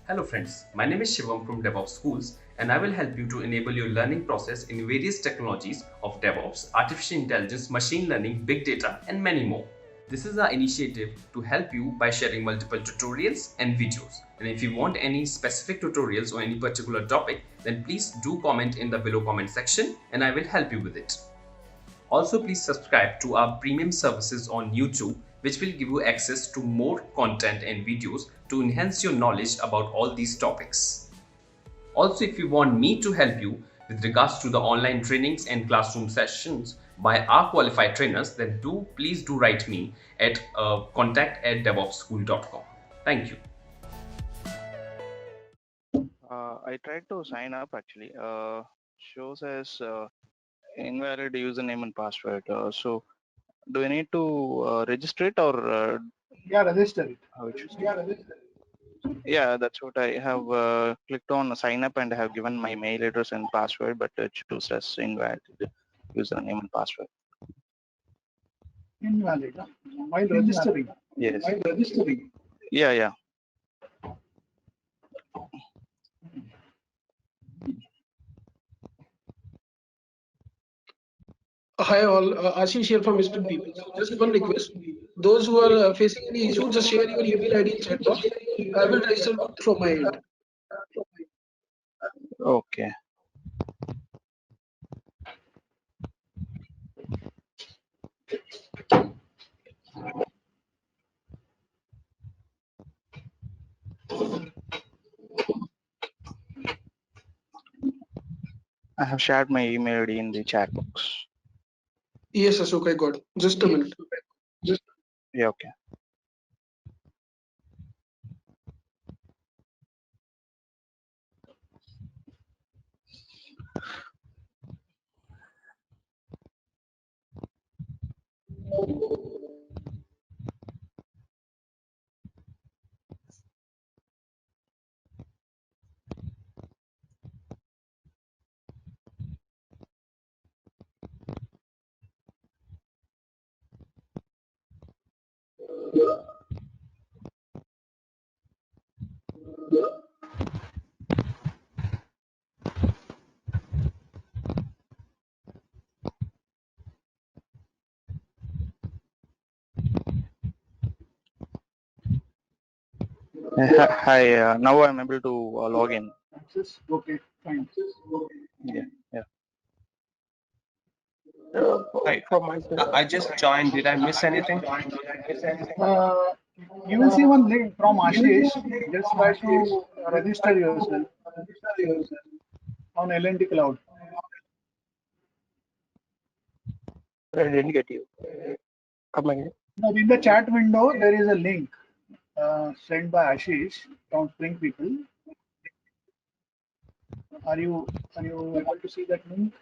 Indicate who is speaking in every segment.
Speaker 1: Hello friends, my name is Shivam from DevOps Schools and I will help you to enable your learning process in various technologies of DevOps, artificial intelligence, machine learning, big data and many more. This is our initiative to help you by sharing multiple tutorials and videos. And if you want any specific tutorials or any particular topic, then please do comment in the below comment section and I will help you with it. Also, please subscribe to our premium services on YouTube, which will give you access to more content and videos to enhance your knowledge about all these topics. Also, if you want me to help you with regards to the online trainings and classroom sessions by our qualified trainers, then please do write me at contact@devopsschool.com. Thank you.
Speaker 2: I tried to sign up actually. Shows as invalid username and password. So, do I need to register it or?
Speaker 3: Yeah, register it.
Speaker 2: How it should Yeah, that's what I have clicked on sign up and I have given my mail address and password, but it shows as invalid username and password.
Speaker 3: Invalid. Huh? While registering.
Speaker 2: Yes.
Speaker 3: While registering.
Speaker 2: Yeah.
Speaker 4: Hi all, Ashish here from Instant People. So just one request, those who are facing any issue, just share your email ID in chat box. I will register from my end.
Speaker 2: Okay. I have shared my email ID in the chat box.
Speaker 4: Yes, Ashok, I got it. Just a minute.
Speaker 2: Yeah, okay. Hi, now I'm able to log in.
Speaker 3: Access. Okay, fine.
Speaker 2: Yeah.
Speaker 5: I just joined. Did I miss anything?
Speaker 3: You will see one link from Ashish. Just try to register yourself on L&T Cloud.
Speaker 2: I didn't get you. Come again.
Speaker 3: Now, in the chat window, there is a link sent by Ashish from Spring People. Are you able to see that link?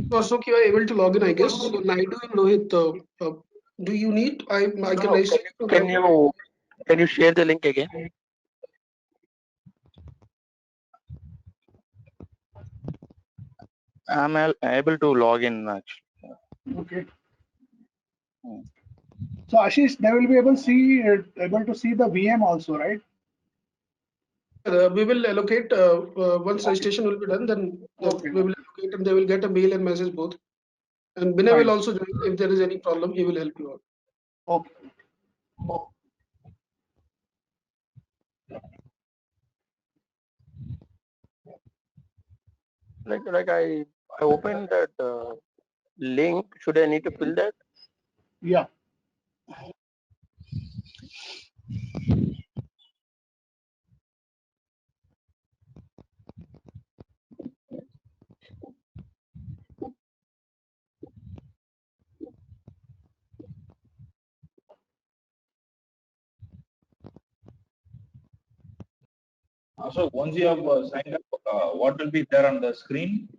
Speaker 4: Ashok, you are able to log in, I guess. So Naidu and Lohit, do you need? I can register to
Speaker 2: Can you share the link again? I'm able to log in actually.
Speaker 3: Okay. So Ashish, they will be able to see the VM also, right?
Speaker 4: We will allocate once registration will be done. Then
Speaker 3: Okay.
Speaker 4: we will allocate, and they will get a mail and message both. And Binay
Speaker 3: Fine.
Speaker 4: will also join. If there is any problem, he will help you out.
Speaker 3: Okay.
Speaker 6: Like I opened that link. Should I need to fill that?
Speaker 3: Yeah.
Speaker 7: So once you have signed up, what will be there on the screen?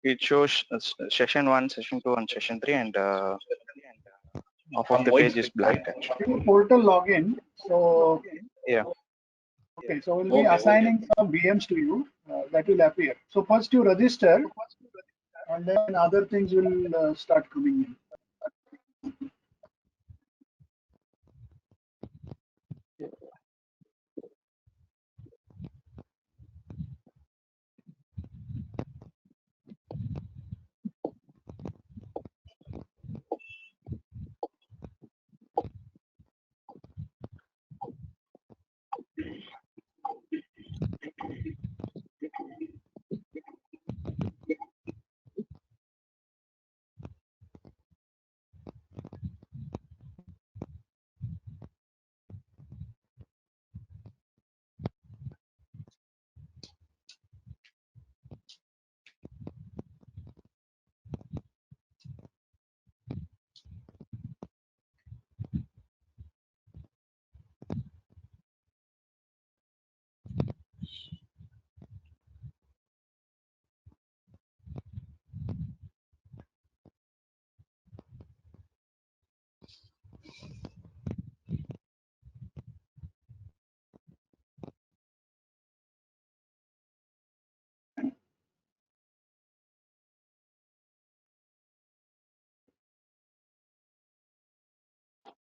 Speaker 2: it shows session 1, session 2, and session 3, and half of the
Speaker 7: white
Speaker 2: page is
Speaker 7: screen,
Speaker 2: blank
Speaker 7: right?
Speaker 2: actually.
Speaker 3: Your portal login. So
Speaker 2: Yeah.
Speaker 3: okay, so we'll be
Speaker 7: Okay.
Speaker 3: assigning some VMs to you that will appear. So first you register, and then other things will start coming in.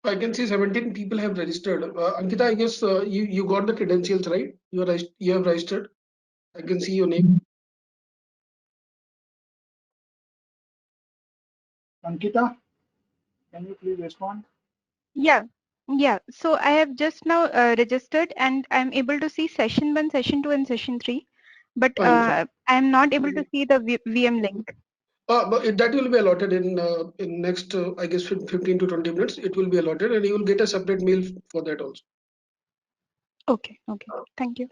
Speaker 4: I can see 17 people have registered. Ankita, I guess you got the credentials, right? You have registered. I can see your name.
Speaker 3: Ankita, can you please respond?
Speaker 8: Yeah, yeah. So I have just now registered and I'm able to see session 1, session 2, and session 3, but
Speaker 4: Fine.
Speaker 8: I'm not able to see the VM link.
Speaker 4: But that will be allotted in next, I guess, 15 to 20 minutes. It will be allotted, and you will get a separate mail for that also.
Speaker 8: Okay, okay. Thank you.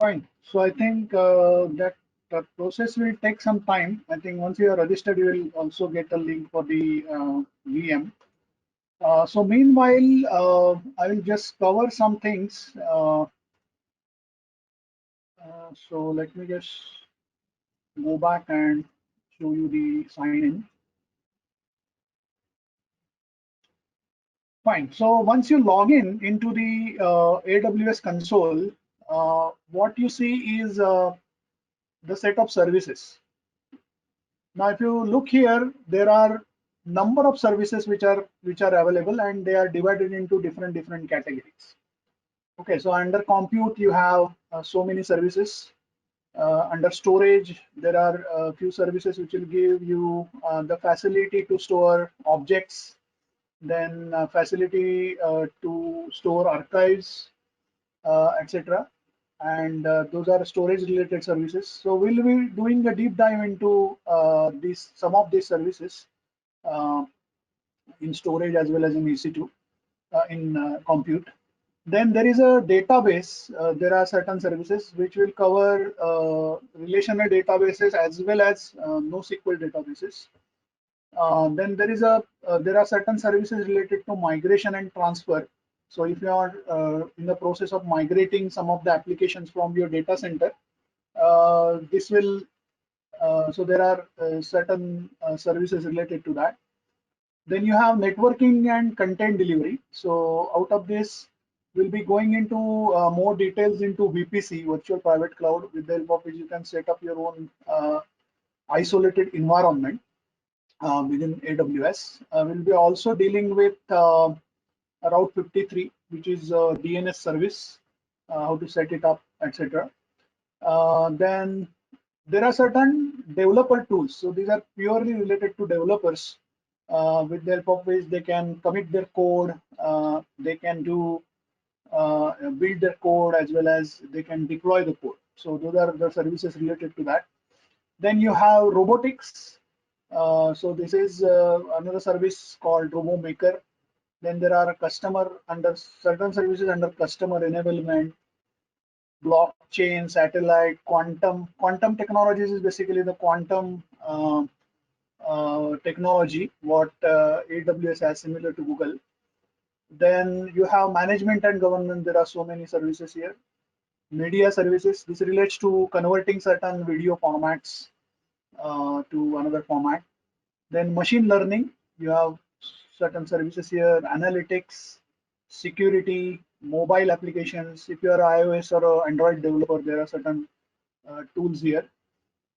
Speaker 3: Fine. So I think that the process will take some time. I think once you are registered, you will also get a link for the VM. So meanwhile, I will just cover some things. So let me just go back and show you the sign in. Fine. So once you log in into the AWS console, what you see is the set of services. Now, if you look here, there are number of services which are available, and they are divided into different categories. Okay, so under compute you have so many services. Under storage, there are a few services which will give you the facility to store objects, then facility to store archives, etc. And those are storage related services. So we'll be doing a deep dive into some of these services uh, in storage as well as in EC2 in compute. Then there is a database. There are certain services which will cover relational databases as well as NoSQL databases. Then there are certain services related to migration and transfer. So if you are in the process of migrating some of the applications from your data center, this will so there are certain services related to that. Then you have networking and content delivery. So out of this, we'll be going into more details into VPC, virtual private cloud, with the help of which you can set up your own isolated environment within AWS. We'll be also dealing with Route 53, which is a DNS service, how to set it up, etc. Then there are certain developer tools. So these are purely related to developers, with the help of which they can commit their code, they can do build their code as well as they can deploy the code. So those are the services related to that. Then you have robotics. So this is another service called RoboMaker. Then there are certain services under customer enablement, blockchain, satellite, quantum. Quantum technologies is basically the quantum technology, what AWS has similar to Google. Then you have management and governance. There are so many services here. Media services. This relates to converting certain video formats to another format. Then machine learning. You have certain services here. Analytics, security, mobile applications. If you are iOS or Android developer, there are certain tools here.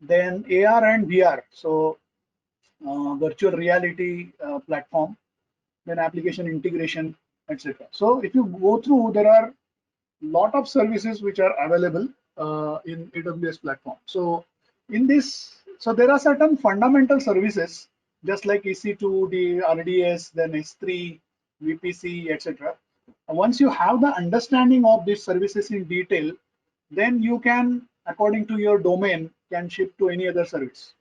Speaker 3: Then AR and VR. So virtual reality platform. Then application integration, etc. So if you go through, there are a lot of services which are available in AWS platform. So in this, so there are certain fundamental services just like EC2, the RDS, then S3, VPC, etc. Once you have the understanding of these services in detail, then you can, according to your domain, can shift to any other service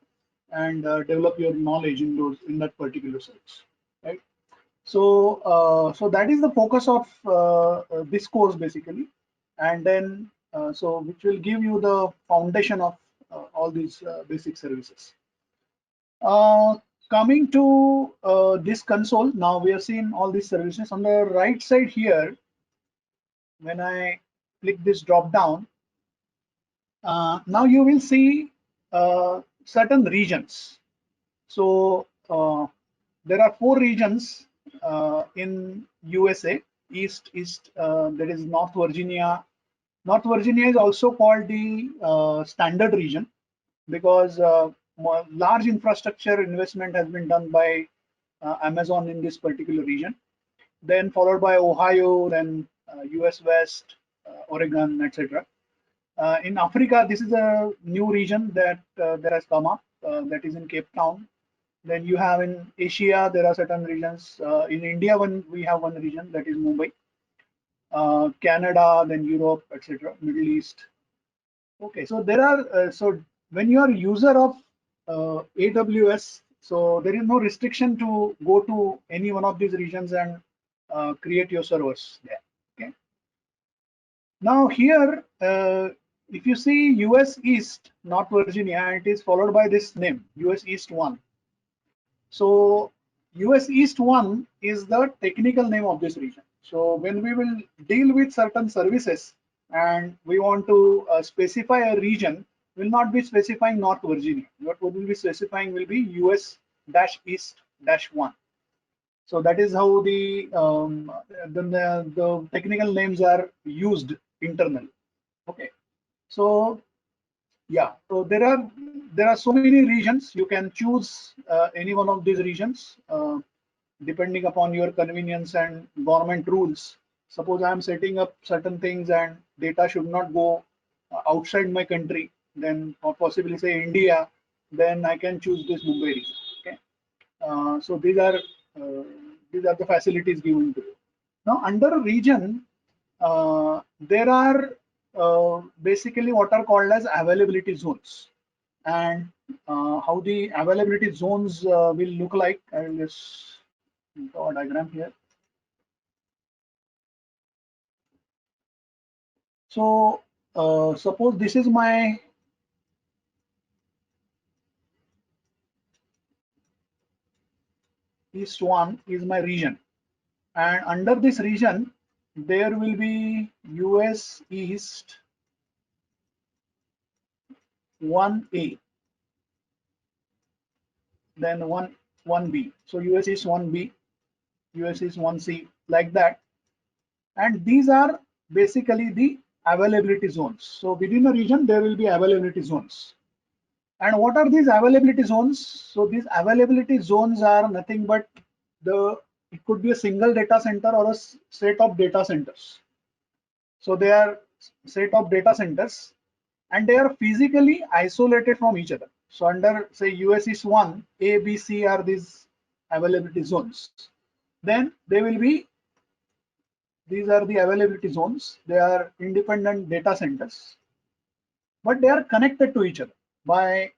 Speaker 3: and develop your knowledge in that particular service, right? So so that is the focus of this course basically, and then so which will give you the foundation of all these basic services. Coming to this console, now we have seen all these services. On the right side here, when I click this drop down, now you will see certain regions. So there are 4 regions in USA. East, there is North Virginia. North Virginia is also called the standard region because large infrastructure investment has been done by Amazon in this particular region. Then followed by Ohio, then US West, Oregon, etc. In Africa, this is a new region that has come up, that is in Cape Town. Then you have in Asia, there are certain regions. In India, we have one region, that is Mumbai. Canada, then Europe, etc. Middle East. Okay, so there are so when you are user of AWS, so there is no restriction to go to any one of these regions and create your servers there. Okay. Now here, if you see US East, North Virginia, it is followed by this name, US East 1. So US East 1 is the technical name of this region. So when we will deal with certain services and we want to specify a region, will not be specifying North Virginia. What we will be specifying will be US-East-1. So that is how the technical names are used internally. Okay. So yeah, so there are so many regions. You can choose any one of these regions depending upon your convenience and government rules. Suppose I am setting up certain things and data should not go outside my country, then or possibly say India, then I can choose this Mumbai region. Okay, so these are the facilities given to you. Now under a region, there are basically what are called as availability zones, and how the availability zones will look like. I will just draw a diagram here. So suppose this is my East 1 is my region, and under this region there will be US East 1A, then 1B. So US East 1B, US East 1C, like that. And these are basically the availability zones. So within a region there will be availability zones. And what are these availability zones? So these availability zones are nothing but it could be a single data center or a set of data centers. So they are set of data centers and they are physically isolated from each other. So under say US East 1, A, B, C are these availability zones. Then they will be, these are the availability zones. They are independent data centers, but they are connected to each other by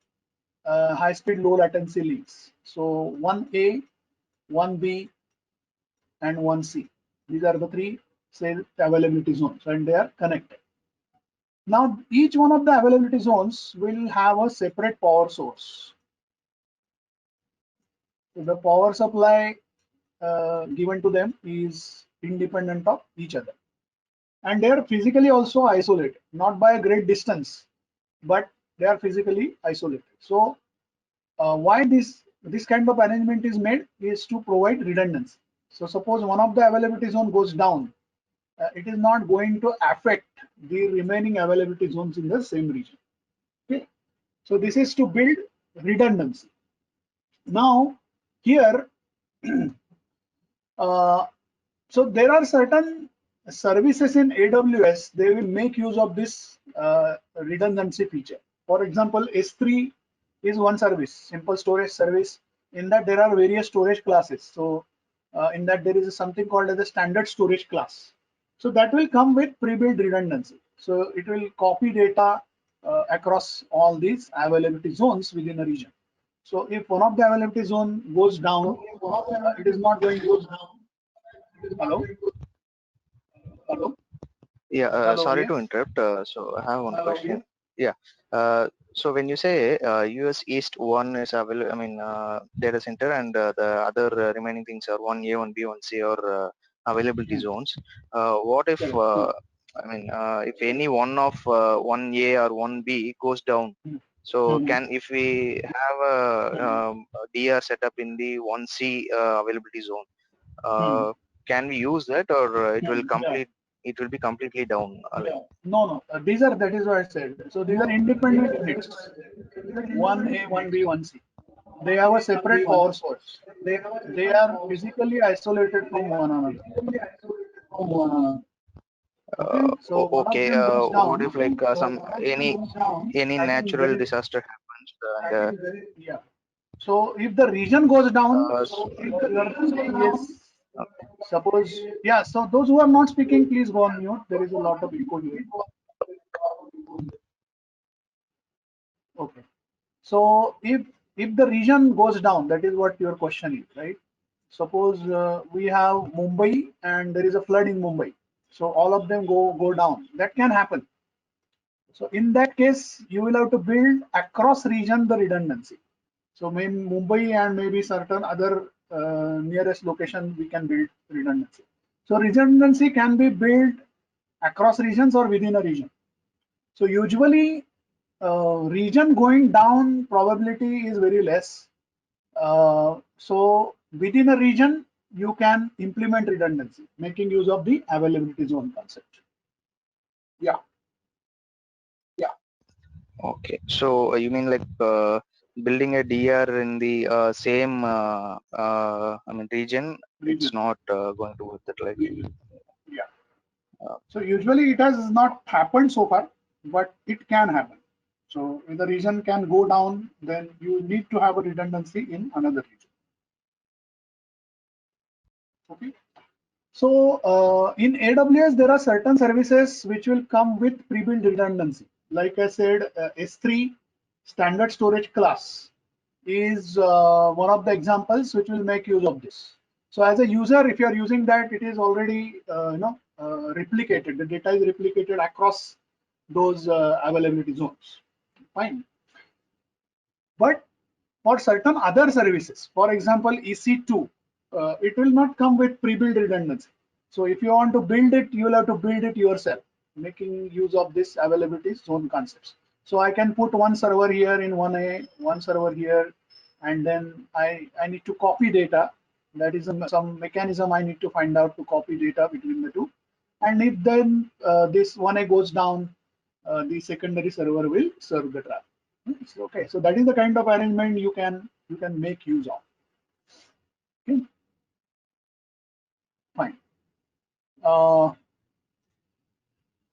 Speaker 3: high-speed low latency links. So 1A, 1B, and 1C. These are the three say availability zones, and they are connected. Now each one of the availability zones will have a separate power source. So the power supply given to them is independent of each other, and they are physically also isolated, not by a great distance, but they are physically isolated. So why this kind of arrangement is made is to provide redundancy. So suppose one of the availability zone goes down, it is not going to affect the remaining availability zones in the same region. Okay, so this is to build redundancy. Now here so there are certain services in AWS, they will make use of this redundancy feature. For example, S3 is one service, simple storage service. In that there are various storage classes. So in that there is something called as a standard storage class. So that will come with pre-built redundancy. So it will copy data across all these availability zones within a region. So if one of the availability zone goes down, it is not going to go down. Hello? Hello?
Speaker 2: Yeah,
Speaker 3: Hello,
Speaker 2: sorry
Speaker 3: yes.
Speaker 2: to interrupt. So I have one
Speaker 3: Hello,
Speaker 2: question. Yeah. So when you say US East 1 is available, I mean data center, and the other remaining things are 1A, 1B, 1C or availability zones. What if I mean if any one of 1A or 1B goes down? So can, if we have a DR setup in the 1C availability zone, can we use that, or it will complete? It will be completely down.
Speaker 3: No. These are, that is what I said. So these are independent units. 1A, 1B, 1C. They have a separate power source. They are physically isolated from one another. So one of
Speaker 2: Okay.
Speaker 3: them goes down.
Speaker 2: What if like some any natural disaster happens? And,
Speaker 3: yeah. So if the region goes down,
Speaker 2: so,
Speaker 3: you are saying yes. Suppose, yeah. So those who are not speaking, please go on mute. There is a lot of echo here. Okay. So if the region goes down, that is what your question is, right? Suppose we have Mumbai and there is a flood in Mumbai, so all of them go down. That can happen. So in that case, you will have to build across region the redundancy. So maybe Mumbai and maybe certain other nearest location we can build redundancy. So redundancy can be built across regions or within a region. So usually region going down probability is very less. So within a region, you can implement redundancy, making use of the availability zone concept. Yeah.
Speaker 2: okay. So you mean like building a DR in the same I mean region? It's not going to work that like.
Speaker 3: Yeah. So usually it has not happened so far, but it can happen. So if the region can go down, then you need to have a redundancy in another region. Okay. So in AWS, there are certain services which will come with pre-built redundancy. Like I said, S3 standard storage class is one of the examples which will make use of this. So as a user, if you are using that, it is already replicated. The data is replicated across those availability zones. Fine. But for certain other services, for example, EC2, it will not come with pre-built redundancy. So if you want to build it, you will have to build it yourself, making use of this availability zone concepts. So I can put one server here in 1A, one server here, and then I need to copy data. That is some mechanism I need to find out to copy data between the two. And if then this 1A goes down, the secondary server will serve the traffic. Okay, so that is the kind of arrangement you can make use of. Okay, fine.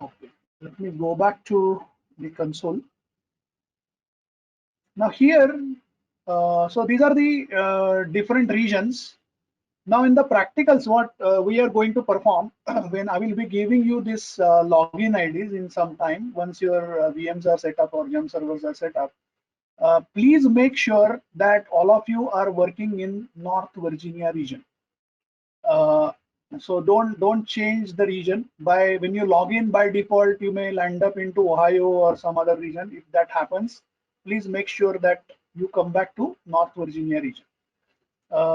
Speaker 3: Okay, let me go back to the console. Now here, so these are the different regions. Now in the practicals, what we are going to perform when I will be giving you this login IDs in some time, once your VMs are set up or YAML servers are set up. Please make sure that all of you are working in North Virginia region. So don't change the region. By when you log in, by default you may land up into Ohio or some other region. If that happens, please make sure that you come back to North Virginia region,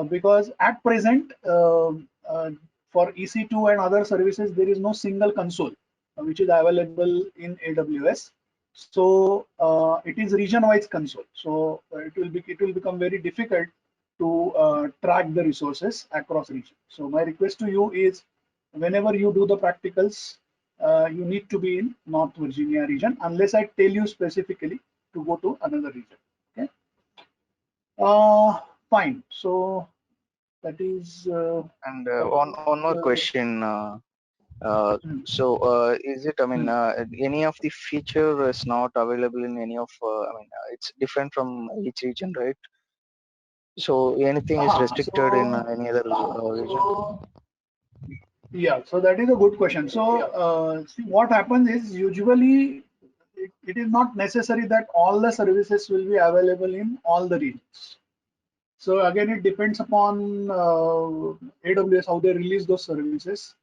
Speaker 3: because at present for EC2 and other services there is no single console which is available in AWS. So it is region-wise console. So it will become very difficult to track the resources across region. So my request to you is, whenever you do the practicals, you need to be in North Virginia region, unless I tell you specifically to go to another region. Okay. Fine. So that is.
Speaker 2: And one more question. So is it? I mean, any of the feature is not available in any of. I mean, it's different from each region, right? So anything is restricted in any other region?
Speaker 3: Yeah, so that is a good question. So see, what happens is usually it is not necessary that all the services will be available in all the regions. So again, it depends upon AWS how they release those services.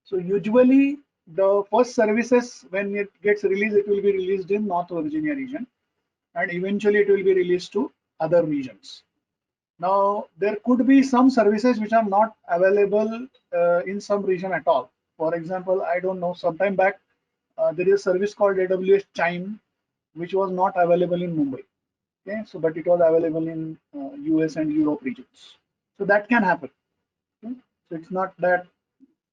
Speaker 3: So usually the first services, when it gets released, it will be released in North Virginia region, and eventually it will be released to other regions. Now, there could be some services which are not available in some region at all. For example, I don't know, sometime back, there is a service called AWS Chime, which was not available in Mumbai. Okay, so but it was available in US and Europe regions. So that can happen. Okay? So it's not that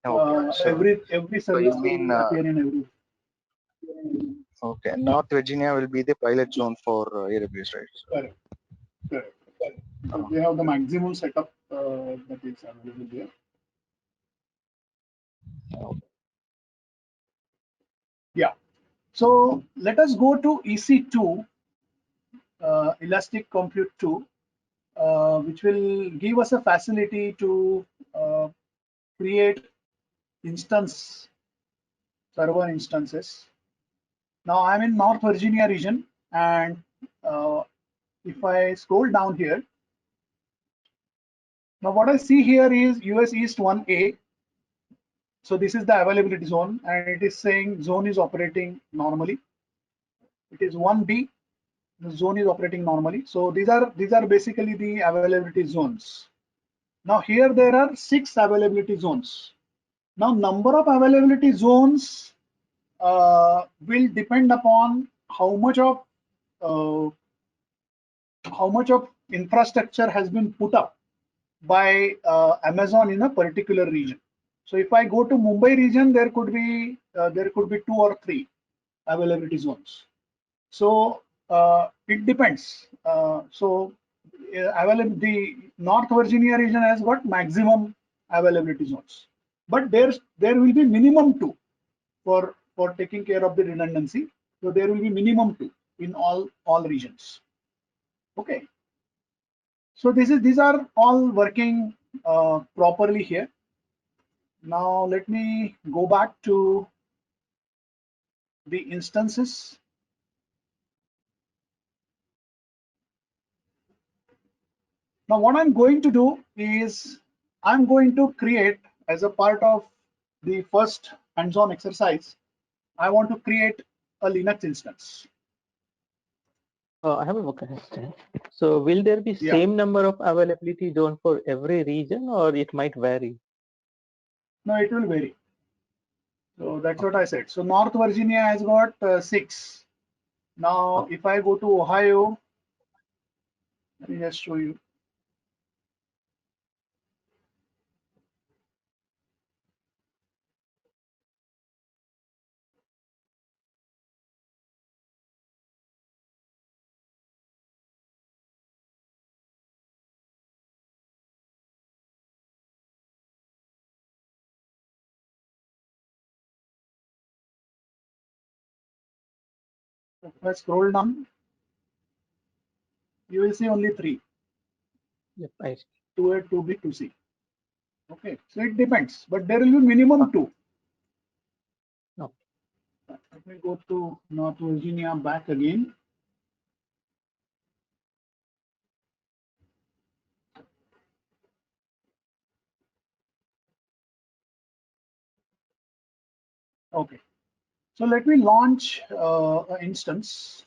Speaker 3: every
Speaker 2: So
Speaker 3: service
Speaker 2: you mean
Speaker 3: will appear in every.
Speaker 2: okay? North Virginia will be the pilot zone for AWS, right?
Speaker 3: Correct. Correct. Because they have the maximum setup that is available there. Yeah. So let us go to EC2, Elastic Compute 2, which will give us a facility to create server instances. Now I'm in North Virginia region, and if I scroll down here, now what I see here is US East 1A. So this is the availability zone, and it is saying zone is operating normally. It is 1B, the zone is operating normally. So these are basically the availability zones. Now here there are 6 availability zones. Now number of availability zones will depend upon how much of infrastructure has been put up by Amazon in a particular region. So if I go to Mumbai region, there could be 2 or 3 availability zones. So it depends. The North Virginia region has got maximum availability zones, but there will be minimum 2 for taking care of the redundancy. So there will be minimum 2. in all regions. Okay. So these are all working properly here. Now let me go back to the instances. Now what I'm going to do is I'm going to create, as a part of the first hands-on exercise, I want to create a Linux instance.
Speaker 6: I have a question. So will there be
Speaker 3: Yeah.
Speaker 6: same number of availability zone for every region, or it might vary?
Speaker 3: No, it will vary. So that's what I said. So North Virginia has got 6. Now, if I go to Ohio, let me just show you. If I scroll down, you will see only 3.
Speaker 6: Yep, I see.
Speaker 3: 2A, 2B, 2C. Okay, so it depends, but there will be minimum 2.
Speaker 6: No.
Speaker 3: Let me go to North Virginia back again. Okay, so let me launch an instance.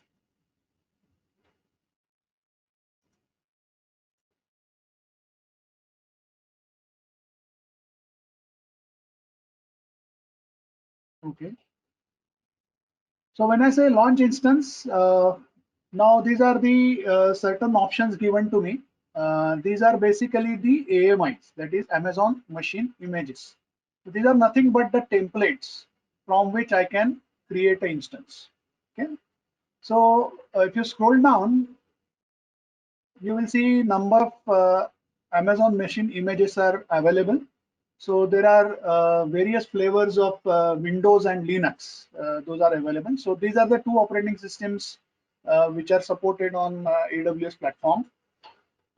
Speaker 3: Okay. So when I say launch instance, now these are the certain options given to me. These are basically the AMIs, that is Amazon Machine Images. So these are nothing but the templates from which I can create an instance. Okay. So if you scroll down, you will see number of Amazon Machine Images are available. So there are various flavors of Windows and Linux. Those are available. So these are the 2 operating systems which are supported on AWS platform.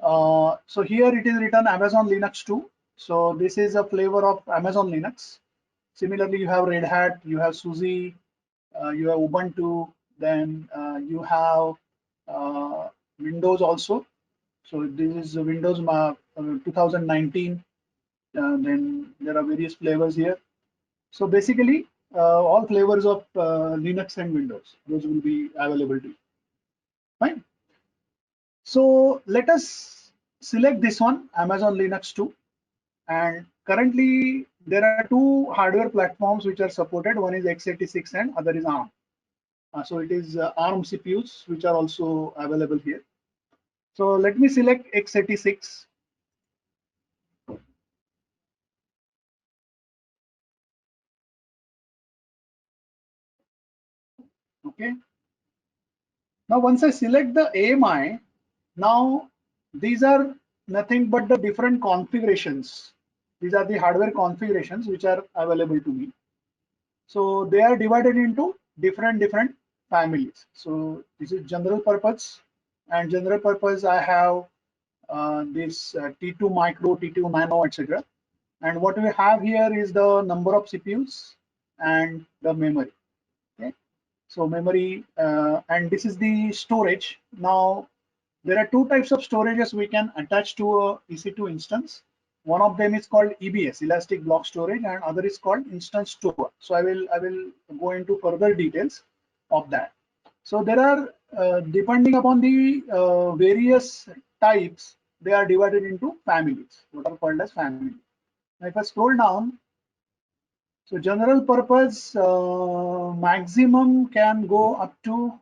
Speaker 3: So here it is written Amazon Linux 2. So this is a flavor of Amazon Linux. Similarly, you have Red Hat, you have SUSE, you have Ubuntu, then you have Windows also. So this is Windows 2019. Then there are various flavors here. So basically, all flavors of Linux and Windows, those will be available to you. Fine. So let us select this one, Amazon Linux 2. And currently, there are 2 hardware platforms which are supported. One is x86 and other is ARM. So it is ARM CPUs which are also available here. So let me select x86. Okay. Now, once I select the AMI, now these are nothing but the different configurations. These are the hardware configurations which are available to me. So they are divided into different families. So this is general purpose, and general purpose I have this T2 micro, T2 nano, etc. And what we have here is the number of CPUs and the memory. Okay. So memory, and this is the storage. Now there are 2 types of storages we can attach to a EC2 instance. One of them is called EBS, Elastic Block Storage, and other is called Instance Store. So I will go into further details of that. So there are depending upon the various types, they are divided into families, what are called as families. Now if I scroll down, so general purpose maximum can go up to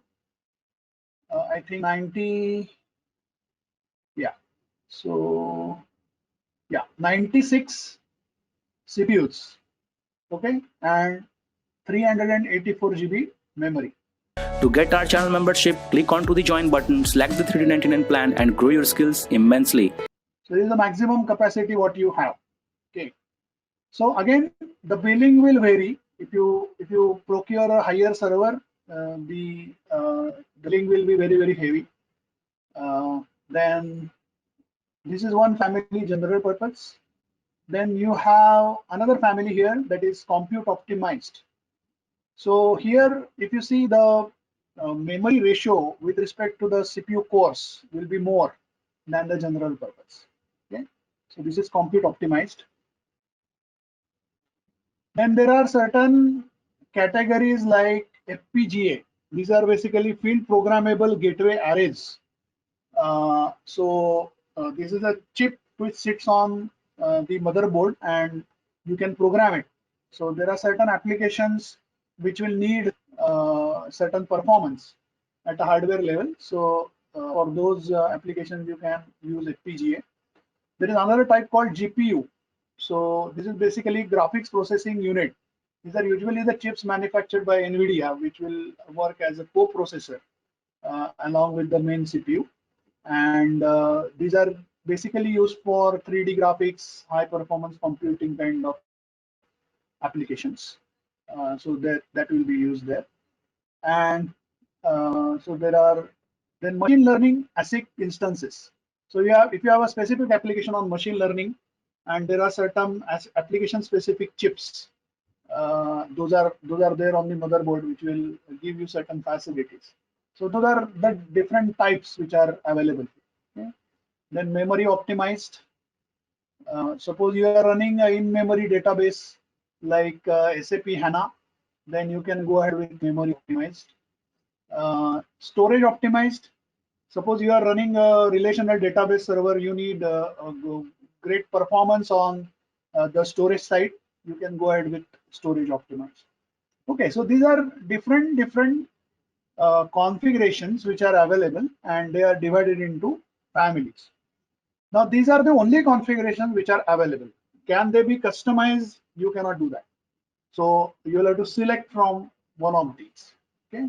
Speaker 3: I think 90. Yeah. So yeah, 96 CPUs. Okay, and 384 GB memory.
Speaker 9: To get our channel membership, click onto the join button, select the 399 plan and grow your skills immensely.
Speaker 3: So this is the maximum capacity what you have. Okay. So again, the billing will vary. If you procure a higher server, the link will be very, very heavy. Then this is one family, general purpose. Then you have another family here that is compute optimized. So here, if you see the memory ratio with respect to the CPU cores will be more than the general purpose. Okay, so this is compute optimized. Then there are certain categories like FPGA. These are basically field programmable gateway arrays. This is a chip which sits on the motherboard and you can program it. So there are certain applications which will need certain performance at a hardware level. So for those applications, you can use FPGA. There is another type called GPU. So this is basically graphics processing unit. These are usually the chips manufactured by NVIDIA, which will work as a co-processor along with the main CPU. And these are basically used for 3D graphics, high performance computing kind of applications. So that will be used there. And so there are then machine learning ASIC instances. So if you have a specific application on machine learning, and there are certain application specific chips, those are there on the motherboard, which will give you certain facilities. So those are the different types which are available. Okay. Then memory optimized. Suppose you are running an in-memory database like SAP HANA, then you can go ahead with memory optimized. Storage optimized. Suppose you are running a relational database server, you need a great performance on the storage side, you can go ahead with storage optimized. Okay, so these are different configurations which are available, and they are divided into families. Now these are the only configurations which are available. Can they be customized? You cannot do that. So you'll have to select from one of these. Okay.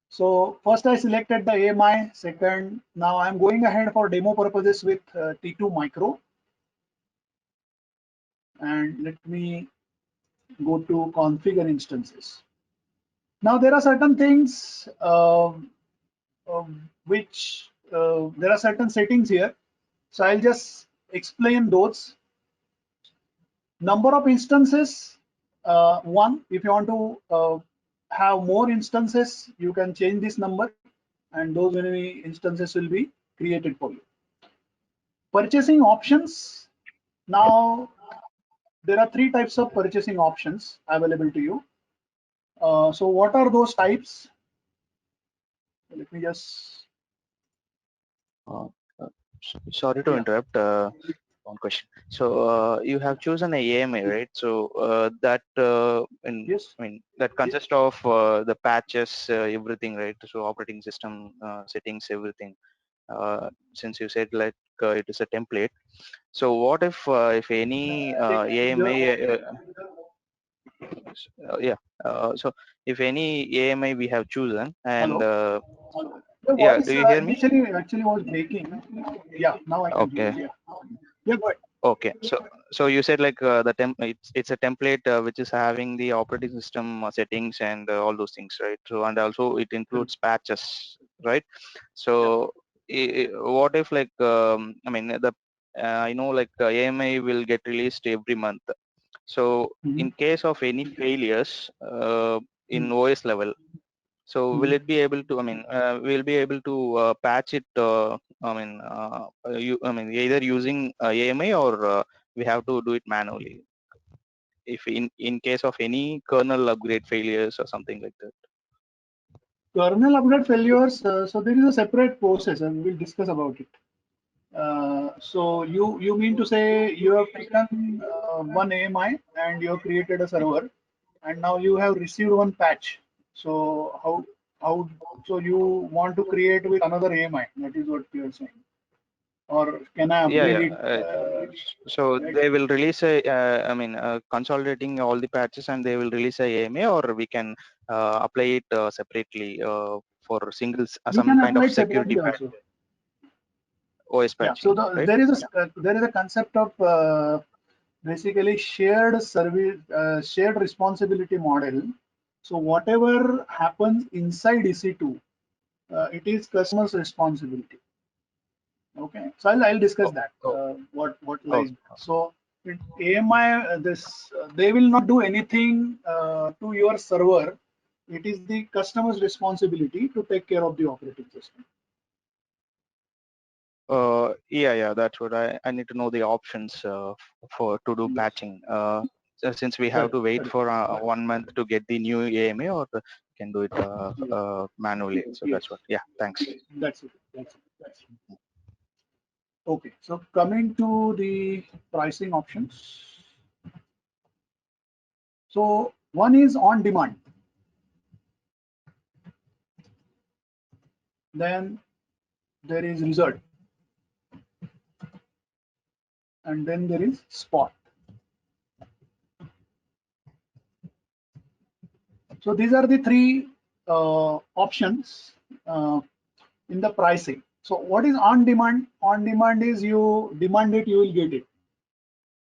Speaker 3: So first I selected the AMI. Second, now I'm going ahead for demo purposes with T2 Micro. And let me go to configure instances. Now there are certain things which there are certain settings here. So I'll just explain those. Number of instances, one. If you want to have more instances, you can change this number, and those many instances will be created for you. Purchasing options. Now there are 3 types of purchasing options available to you. So what are those types? Let me just.
Speaker 2: Sorry to interrupt. One question. So you have chosen a AMA, right? So that
Speaker 3: Yes.
Speaker 2: I mean that consists of the patches, everything, right? So operating system settings, everything. Since you said like it is a template. So what if any AMA? Yeah. So if any AMI we have chosen, and
Speaker 3: Hello. The
Speaker 2: yeah,
Speaker 3: voice
Speaker 2: do you hear me?
Speaker 3: actually was breaking. Yeah, now I can hear
Speaker 2: Okay.
Speaker 3: you. Yeah, go ahead.
Speaker 2: Okay, so you said like it's a template which is having the operating system settings and all those things, right? So and also it includes patches, right? So what if like I mean the I know like AMI will get released every month. So in case of any failures in OS level, so will it be able to? I mean, we'll be able to patch it. I mean, either using AMI or we have to do it manually. If in case of any kernel upgrade failures or something like that.
Speaker 3: Kernel upgrade failures. So there is a separate process, and we'll discuss about it. So you mean to say you have taken one AMI and you have created a server, and now you have received one patch. So how so you want to create with another AMI? That is what you are saying. Or can I upgrade it?
Speaker 2: So
Speaker 3: Right?
Speaker 2: they will release a, I mean, consolidating all the patches, and they will release a AMA, or we can apply it separately for singles,
Speaker 3: You
Speaker 2: some
Speaker 3: can
Speaker 2: kind
Speaker 3: apply
Speaker 2: of
Speaker 3: it
Speaker 2: security
Speaker 3: separately
Speaker 2: patch,
Speaker 3: also.
Speaker 2: OS
Speaker 3: Yeah. So
Speaker 2: patching, right?
Speaker 3: there is a concept of basically shared service, shared responsibility model. So whatever happens inside EC2, it is customer's responsibility. Okay, so I'll discuss that. What lies. So AMI, they will not do anything to your server. It is the customer's responsibility to take care of the operating system.
Speaker 2: Yeah, that's what I need to know the options to do batching. Since we have to wait for 1 month to get the new AMA, or can do it manually. So that's what. Yeah, thanks.
Speaker 3: That's it. That's it. Okay, so coming to the pricing options. So one is on demand. Then there is result. And then there is spot. So these are the three options in the pricing. So what is on demand? On demand is you demand it, you will get it.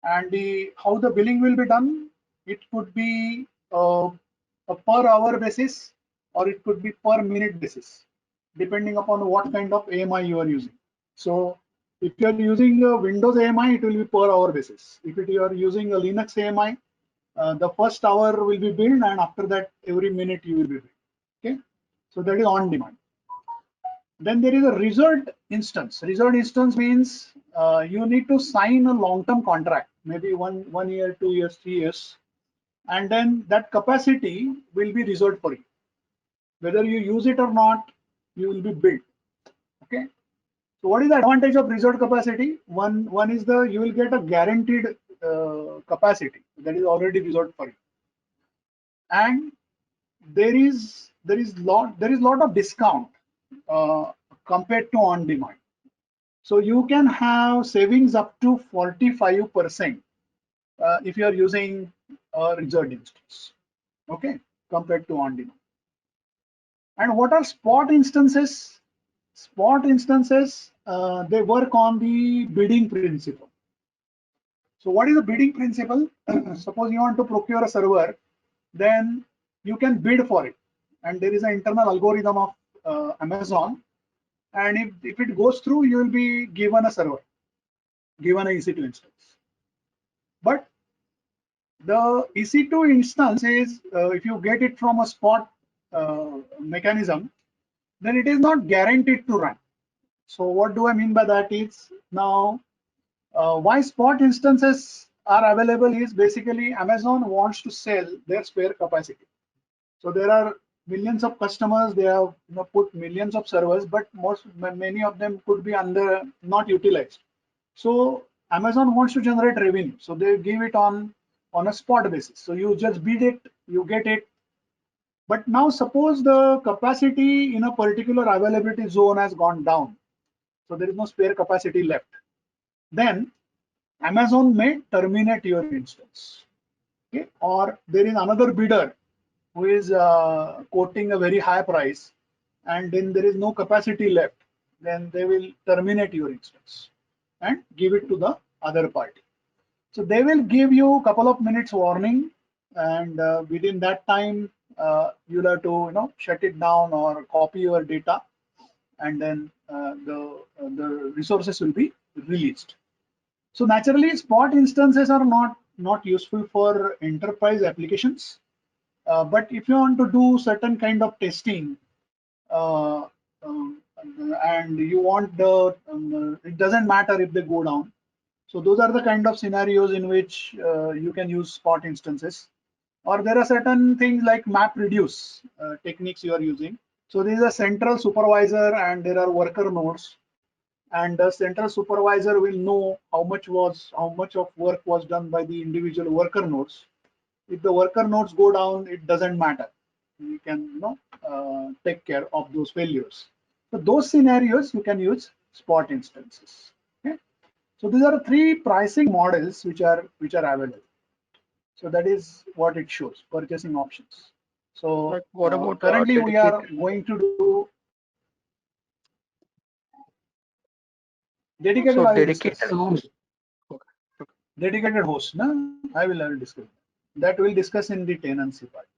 Speaker 3: And how the billing will be done? It could be a per hour basis, or it could be per minute basis, depending upon what kind of AMI you are using. So if you are using a Windows AMI, it will be per hour basis. If you are using a Linux AMI, the first hour will be billed, and after that, every minute you will be billed. Okay, so that is on demand. Then there is a reserved instance. Reserved instance means you need to sign a long-term contract, maybe one year, 2 years, 3 years, and then that capacity will be reserved for you. Whether you use it or not, you will be billed. Okay. So what is the advantage of reserved capacity? One is you will get a guaranteed capacity that is already reserved for you, and there is lot of discount compared to on demand. So you can have savings up to 45% if you are using a reserved instance. Okay, compared to on demand. And what are spot instances? Spot instances, they work on the bidding principle. So what is the bidding principle? Suppose you want to procure a server, then you can bid for it. And there is an internal algorithm of Amazon. And if it goes through, you will be given a server, given an EC2 instance. But the EC2 instance is, if you get it from a spot mechanism, then it is not guaranteed to run. So what do I mean by that is, now why spot instances are available is basically Amazon wants to sell their spare capacity. So there are millions of customers, they have put millions of servers, but many of them could be not utilized. So Amazon wants to generate revenue, so they give it on a spot basis. So you just bid it, you get it. But now suppose the capacity in a particular availability zone has gone down, so there is no spare capacity left. Then Amazon may terminate your instance. Okay? Or there is another bidder who is quoting a very high price, and then there is no capacity left. Then they will terminate your instance and give it to the other party. So they will give you a couple of minutes warning, and within that time you'll have to shut it down or copy your data, and then the resources will be released. So naturally, spot instances are not useful for enterprise applications. But if you want to do certain kind of testing, and you want it doesn't matter if they go down. So those are the kind of scenarios in which you can use spot instances. Or there are certain things like MapReduce techniques you are using. So there is a central supervisor and there are worker nodes, and the central supervisor will know how much of work was done by the individual worker nodes. If the worker nodes go down, it doesn't matter. You can take care of those failures. So those scenarios you can use spot instances. Okay? So these are three pricing models which are available. So that is what it shows, purchasing options. So
Speaker 6: But what about
Speaker 3: currently we are going to do dedicated.
Speaker 6: So dedicated host.
Speaker 3: Dedicated host. No, I will discuss. That we'll discuss in the tenancy part.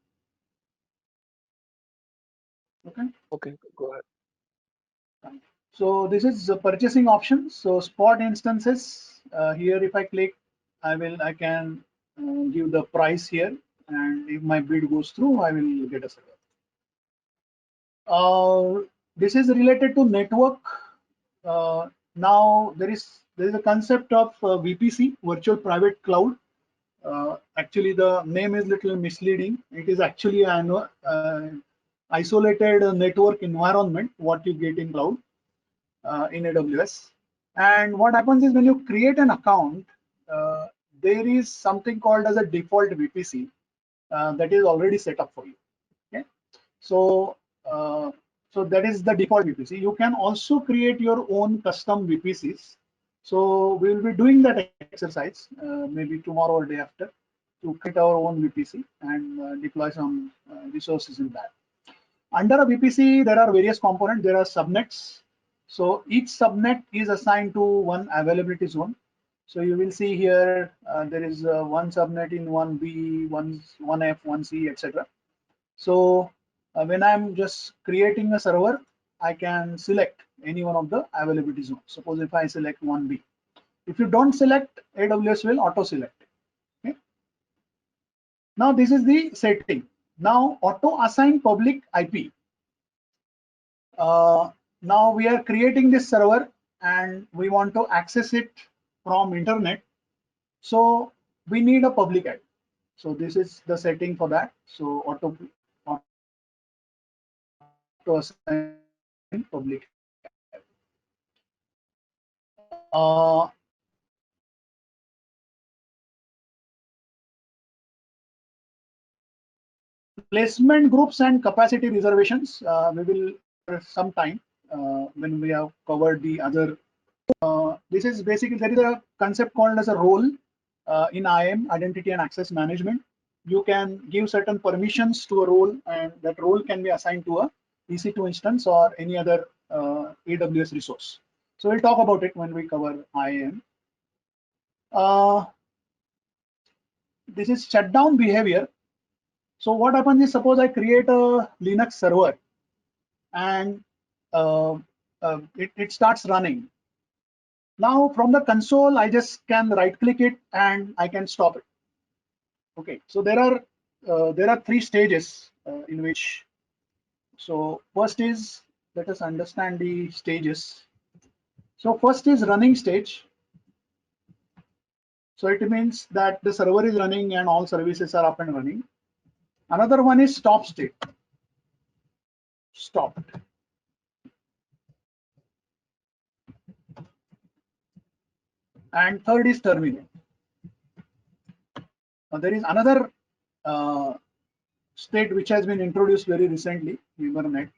Speaker 3: Okay.
Speaker 6: Okay, go ahead.
Speaker 3: So this is the purchasing options. So spot instances here, if I click, I can give the price here, and if my bid goes through, I will get a server. This is related to network. Now there is a concept of VPC, virtual private cloud. Actually, the name is little misleading. It is actually an isolated network environment what you get in cloud in AWS. And what happens is when you create an account, there is something called as a default VPC that is already set up for you. Okay, so so that is the default VPC. You can also create your own custom VPCs. So we will be doing that exercise maybe tomorrow or day after to create our own VPC and deploy some resources in that. Under a VPC, there are various components. There are subnets. So each subnet is assigned to one availability zone. So you will see here there is one subnet in 1B, 1F, 1C, etc. So when I'm just creating a server, I can select any one of the availability zones. Suppose if I select 1B. If you don't select, AWS will auto select. Okay. Now this is the setting. Now auto assign public IP. Now we are creating this server and we want to access it from internet. So we need a public IP. So this is the setting for that. So auto assign public. Placement groups and capacity reservations. We will some time when we have covered the other. This is basically, there is a concept called as a role in IAM, identity and access management. You can give certain permissions to a role, and that role can be assigned to a EC2 instance or any other AWS resource. So we'll talk about it when we cover IAM. This is shutdown behavior. So what happens is, suppose I create a Linux server and it starts running. Now from the console, I just can right click it and I can stop it. Okay, so there are three stages in which. So first is, let us understand the stages. So first is running stage. So it means that the server is running and all services are up and running. Another one is stop state. Stopped. And third is terminate. Now there is another state which has been introduced very recently, VMware.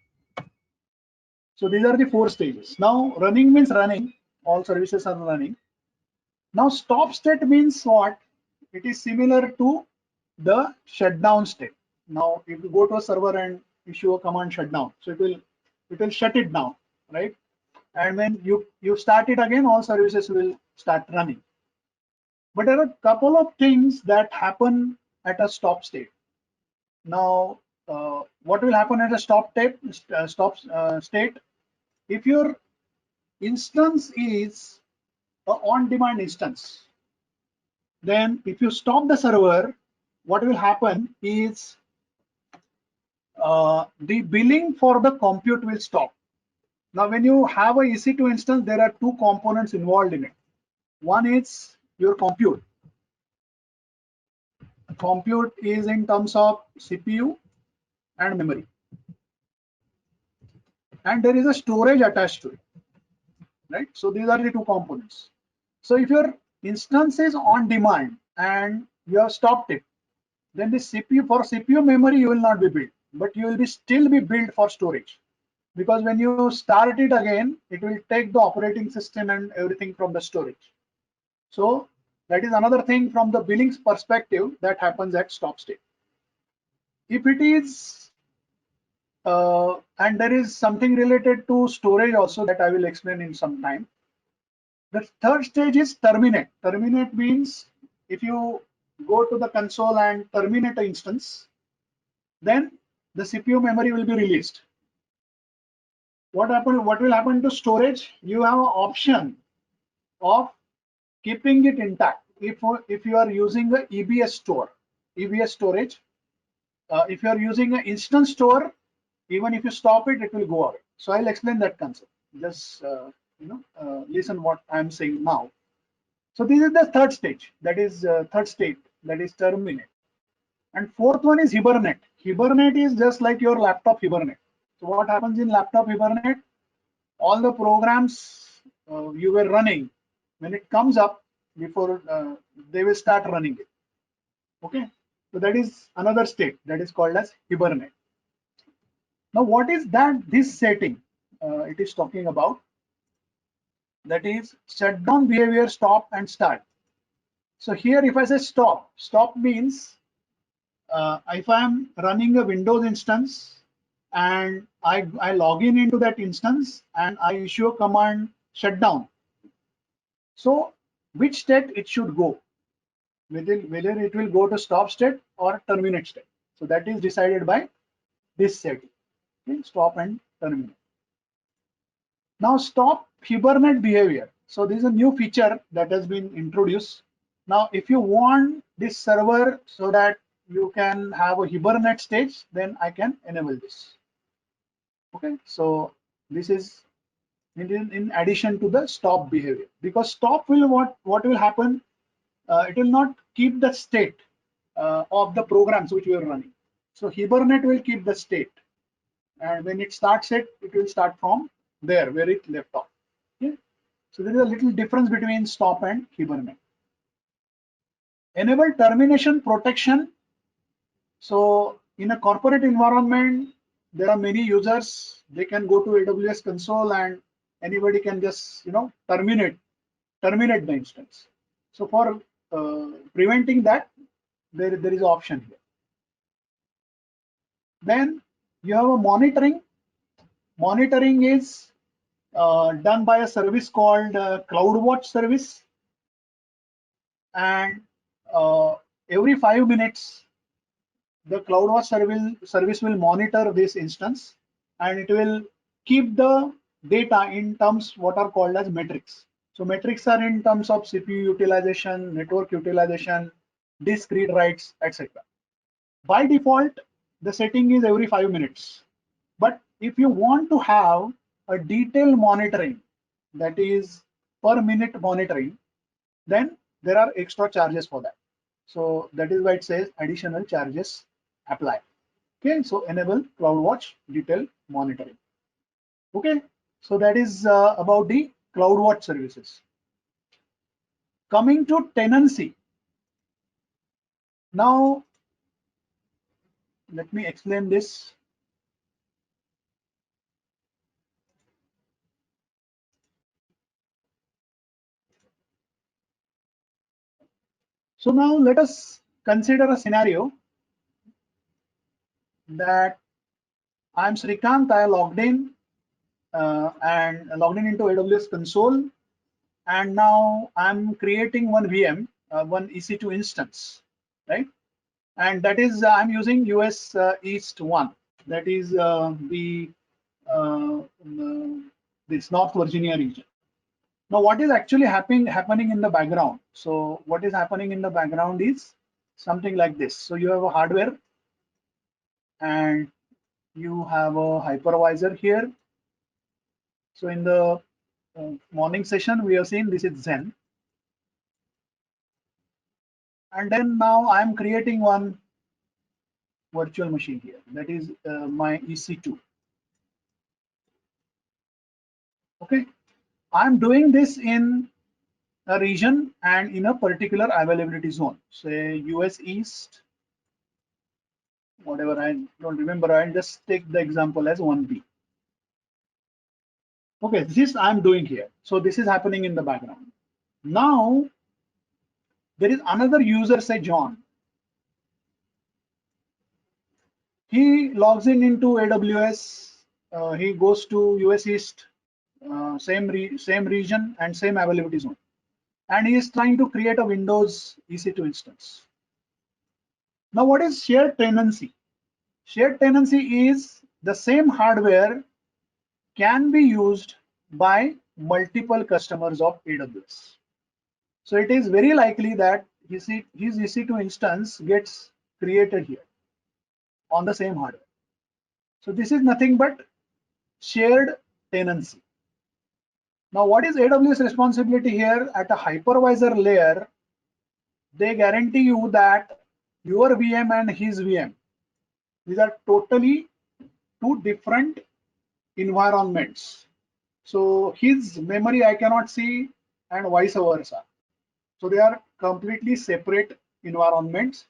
Speaker 3: So these are the four stages. Now running means running, all services are running. Now stop state means what? It is similar to the shutdown state. Now if you go to a server and issue a command shutdown, so it will shut it down, right? And when you start it again, all services will start running. But there are a couple of things that happen at a stop state. Now, what will happen at a stop state? If your instance is an on-demand instance, then if you stop the server, what will happen is the billing for the compute will stop. Now, when you have a EC2 instance, there are two components involved in it. One is your compute. Compute is in terms of CPU and memory. And there is a storage attached to it, right? So these are the two components. So if your instance is on demand and you have stopped it, then the CPU, for CPU memory, you will not be billed, but you will still be billed for storage. Because when you start it again, it will take the operating system and everything from the storage. So that is another thing from the billings perspective that happens at stop state. If it is, and there is something related to storage also that I will explain in some time. The third stage is terminate. Terminate means if you go to the console and terminate an instance, then the CPU memory will be released. what will happen to storage? You have an option of keeping it intact. If you are using the EBS storage, if you are using an instance store, even if you stop it, it will go away. So I'll explain that concept. Just listen what I'm saying now. So this is the third stage. That is third state. That is terminate. And fourth one is hibernate. Hibernate is just like your laptop hibernate. So what happens in laptop hibernate? All the programs you were running, when it comes up, before they will start running it. Okay. So that is another state that is called as hibernate. Now, what is that this setting it is talking about? That is shutdown behavior, stop and start. So here, if I say stop, stop means if I am running a Windows instance and I log in into that instance and I issue a command shutdown. So which state it should go? Whether it will go to stop state or terminate state. So that is decided by this setting. Okay, stop and terminate. Now stop hibernate behavior. So this is a new feature that has been introduced. Now if you want this server so that you can have a hibernate stage, then I can enable this. Okay, so this is in addition to the stop behavior, because stop will what will happen? It will not keep the state of the programs which we are running. So hibernate will keep the state, and when it starts it will start from there where it left off. Okay? So there is a little difference between stop and hibernate. Enable termination protection. So in a corporate environment, there are many users. They can go to AWS console and anybody can just terminate the instance. So for preventing that, there is an option here. Then you have a monitoring. Monitoring is done by a service called CloudWatch service, and every 5 minutes the CloudWatch service will monitor this instance, and it will keep the data in terms what are called as metrics. So metrics are in terms of CPU utilization, network utilization, disk read writes, etc. By default, the setting is every 5 minutes. But if you want to have a detailed monitoring, that is per minute monitoring, then there are extra charges for that. So that is why it says additional charges apply. Okay, so enable CloudWatch detailed monitoring. Okay, so that is about the CloudWatch services. Coming to tenancy. Now, let me explain this. So now let us consider a scenario that I'm Srikant. I logged in and logged in into AWS console, and now I'm creating one VM, one EC2 instance, right? And that is I'm using US East 1. That is this North Virginia region. Now, what is actually happening in the background? So what is happening in the background is something like this. So you have a hardware and you have a hypervisor here. So in the morning session, we have seen this is Zen. And then now I'm creating one virtual machine here. That is my EC2. Okay. I'm doing this in a region and in a particular availability zone, say US East, whatever, I don't remember. I'll just take the example as 1B. Okay, this I'm doing here. So this is happening in the background. Now, there is another user, say John. He logs in into AWS. He goes to US East, same region and same availability zone. And he is trying to create a Windows EC2 instance. Now, what is shared tenancy? Shared tenancy is the same hardware can be used by multiple customers of AWS. So it is very likely that his EC2 instance gets created here on the same hardware. So this is nothing but shared tenancy. Now, what is AWS responsibility here? At a hypervisor layer, they guarantee you that your VM and his VM, these are totally two different environments. So his memory I cannot see and vice versa. So they are completely separate environments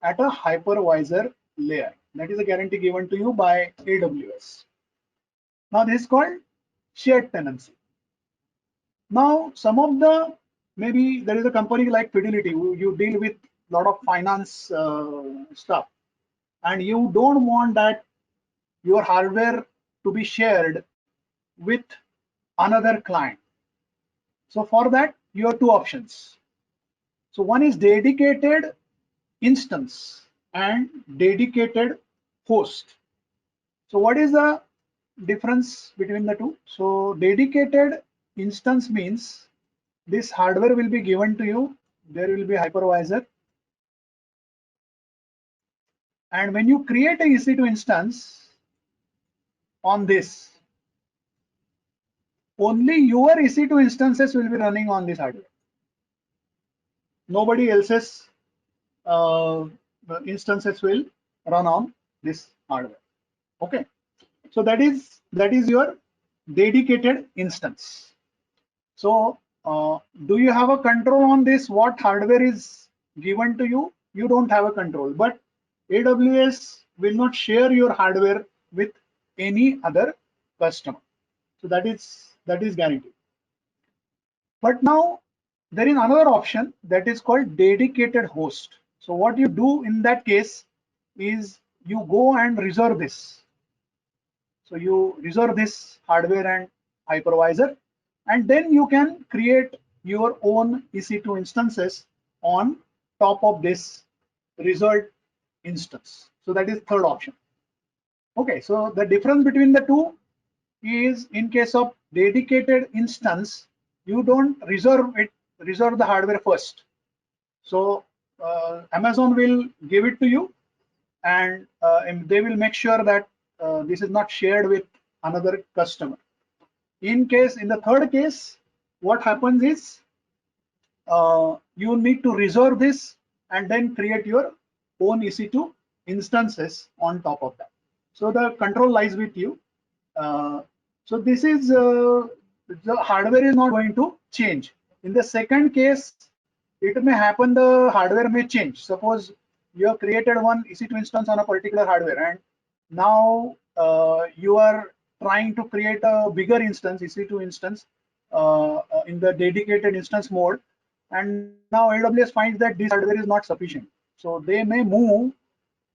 Speaker 3: at a hypervisor layer. That is a guarantee given to you by AWS. Now this is called shared tenancy. Now some of the, maybe there is a company like Fidelity, you deal with a lot of finance stuff, and you don't want that your hardware to be shared with another client. So for that, you have two options. So one is dedicated instance and dedicated host. So what is the difference between the two? So dedicated instance means this hardware will be given to you. There will be a hypervisor. And when you create a EC2 instance on this, only your EC2 instances will be running on this hardware. Nobody else's instances will run on this hardware. Okay, so that is your dedicated instance. So do you have a control on this? What hardware is given to you? You don't have a control, but AWS will not share your hardware with any other customer. So that is guaranteed. But now there is another option that is called dedicated host. So what you do in that case is you go and reserve this. So you reserve this hardware and hypervisor, and then you can create your own EC2 instances on top of this reserved instance. So that is third option. Okay, so the difference between the two is, in case of dedicated instance, you don't reserve the hardware first. So Amazon will give it to you, and they will make sure that this is not shared with another customer. In the third case, what happens is you need to reserve this and then create your own EC2 instances on top of that. So the control lies with you. So this is the hardware is not going to change. In the second case, it may happen the hardware may change. Suppose you have created one EC2 instance on a particular hardware, and now you are trying to create a bigger instance, EC2 instance, in the dedicated instance mode, and now AWS finds that this hardware is not sufficient. So they may move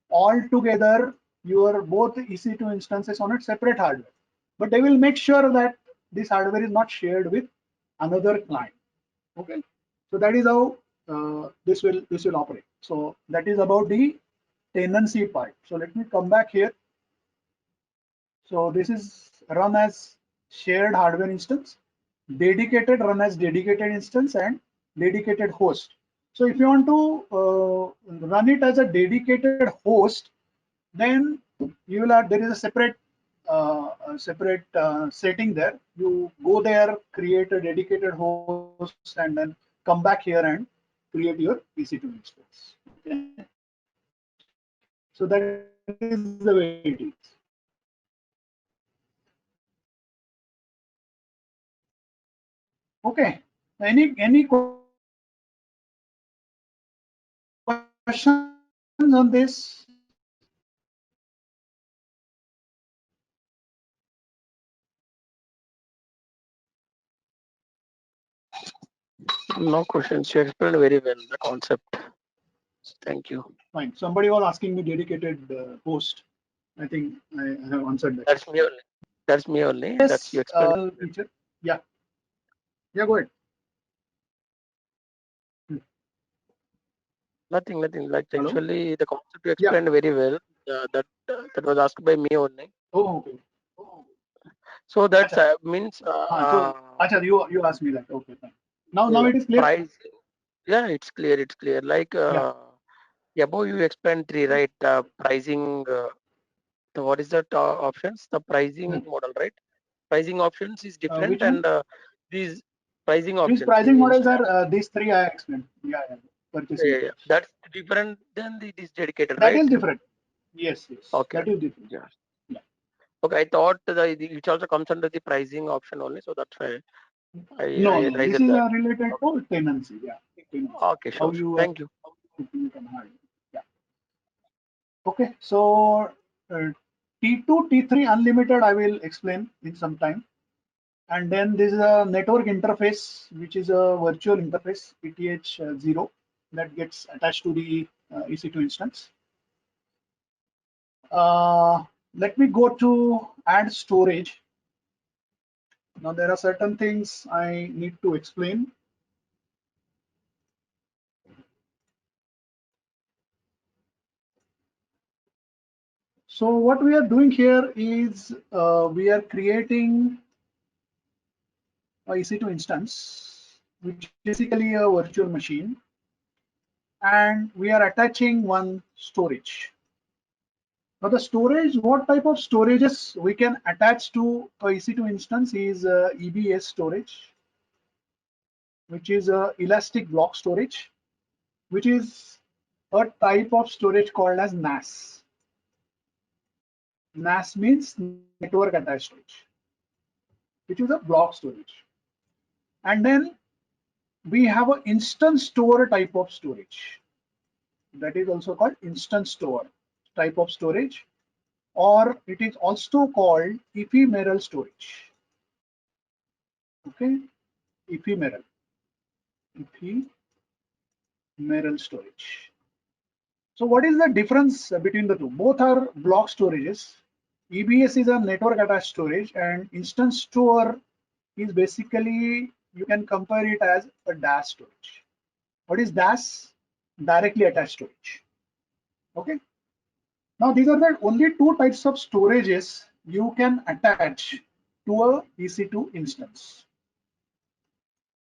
Speaker 3: altogether your both EC2 instances on a separate hardware, but they will make sure that this hardware is not shared with another client. Okay, so that is how this will operate. So that is about the tenancy part. So let me come back here. So this is run as shared hardware instance, dedicated run as dedicated instance, and dedicated host. So if you want to run it as a dedicated host, then you will have, there is a separate setting there. You go there, create a dedicated host, and then come back here and create your EC2 instance. Okay. So that is the way it is. Okay. Any questions on this?
Speaker 6: No questions. You explained very well the concept. Thank you.
Speaker 3: Fine. Somebody was asking me dedicated host. I think I have answered that.
Speaker 6: That's me only. That's me only.
Speaker 3: Yes,
Speaker 6: That's you explained.
Speaker 3: feature. Yeah. Yeah, go ahead.
Speaker 6: Nothing. Like
Speaker 3: Hello?
Speaker 6: actually, the concept you explained very well. That was asked by me only.
Speaker 3: Oh, okay.
Speaker 6: So that
Speaker 3: Acha.
Speaker 6: means
Speaker 3: So, Acha, you asked me that. Okay, fine. Now it is clear.
Speaker 6: price. Yeah, it's clear. It's clear. Like above you explained three, right? Pricing. What is that options? The pricing model, right? Pricing options is different,
Speaker 3: Which one?
Speaker 6: and these pricing
Speaker 3: These
Speaker 6: options.
Speaker 3: pricing models are these three I explained. Yeah. Purchasing.
Speaker 6: Yeah. That's different than this dedicated,
Speaker 3: That
Speaker 6: right?
Speaker 3: is different. Yes.
Speaker 6: Okay.
Speaker 3: That is different.
Speaker 6: Yeah.
Speaker 3: Yeah.
Speaker 6: Okay, I thought it also comes under the pricing option only, so that's why I
Speaker 3: No. This
Speaker 6: raised
Speaker 3: is
Speaker 6: that.
Speaker 3: related to tenancy. Yeah. Tenancy.
Speaker 6: Okay,
Speaker 3: How
Speaker 6: sure.
Speaker 3: you
Speaker 6: Thank you.
Speaker 3: you can hide. Yeah. Okay. So T2, T3 unlimited I will explain in some time. And then this is a network interface, which is a virtual interface, PTH0, that gets attached to the EC2 instance. Let me go to add storage. Now there are certain things I need to explain. So what we are doing here is we are creating a EC2 instance, which is basically a virtual machine, and we are attaching one storage. Now the storage, what type of storages we can attach to a EC2 instance is EBS storage, which is elastic block storage, which is a type of storage called as NAS. NAS means network attached storage, which is a block storage. And then we have an instance store type of storage. That is also called instance store type of storage, or it is also called ephemeral storage. Okay, ephemeral storage. So what is the difference between the two? Both are block storages. EBS is a network attached storage, and instance store is basically, you can compare it as a DAS storage. What is DAS? Directly attached storage. Okay. Now these are the only two types of storages you can attach to a EC2 instance.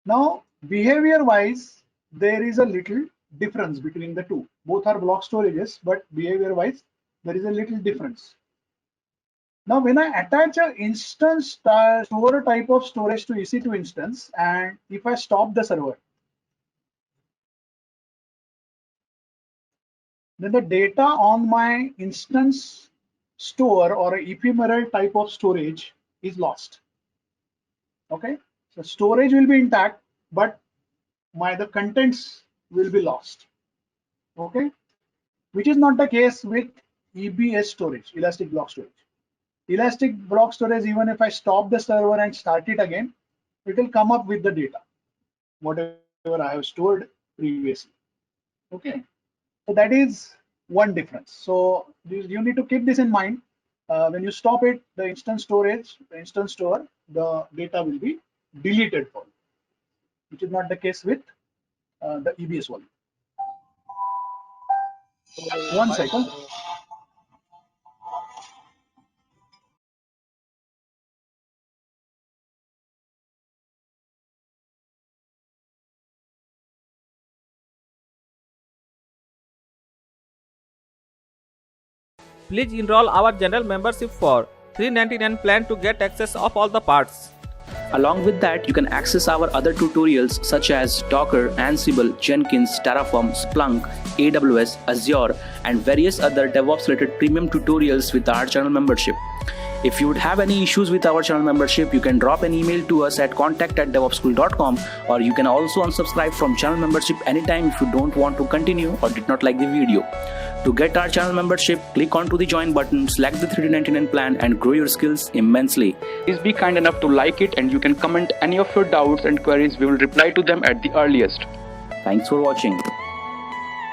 Speaker 3: Now behavior wise, there is a little difference between the two. Both are block storages, but behavior wise, there is a little difference. Now when I attach an instance store type of storage to EC2 instance, and if I stop the server, then the data on my instance store or ephemeral type of storage is lost. Okay, so storage will be intact, but the contents will be lost. Okay, which is not the case with EBS storage, elastic block storage. Elastic block storage, even if I stop the server and start it again, it will come up with the data, whatever I have stored previously. Okay, so that is one difference. So you need to keep this in mind. When you stop it, the instance storage, the instance store, the data will be deleted for you, which is not the case with the EBS one. One second.
Speaker 10: Please enroll our general membership for $399 plan to get access of all the parts.
Speaker 9: Along with that, you can access our other tutorials such as Docker, Ansible, Jenkins, Terraform, Splunk, AWS, Azure, and various other DevOps related premium tutorials with our channel membership. If you would have any issues with our channel membership, you can drop an email to us at contact@devopsschool.com, or you can also unsubscribe from channel membership anytime if you don't want to continue or did not like the video. To get our channel membership, click onto the join button, select the $399 plan and grow your skills immensely.
Speaker 11: Please be kind enough to like it, and you can comment any of your doubts and queries. We will reply to them at the earliest.
Speaker 9: Thanks for watching.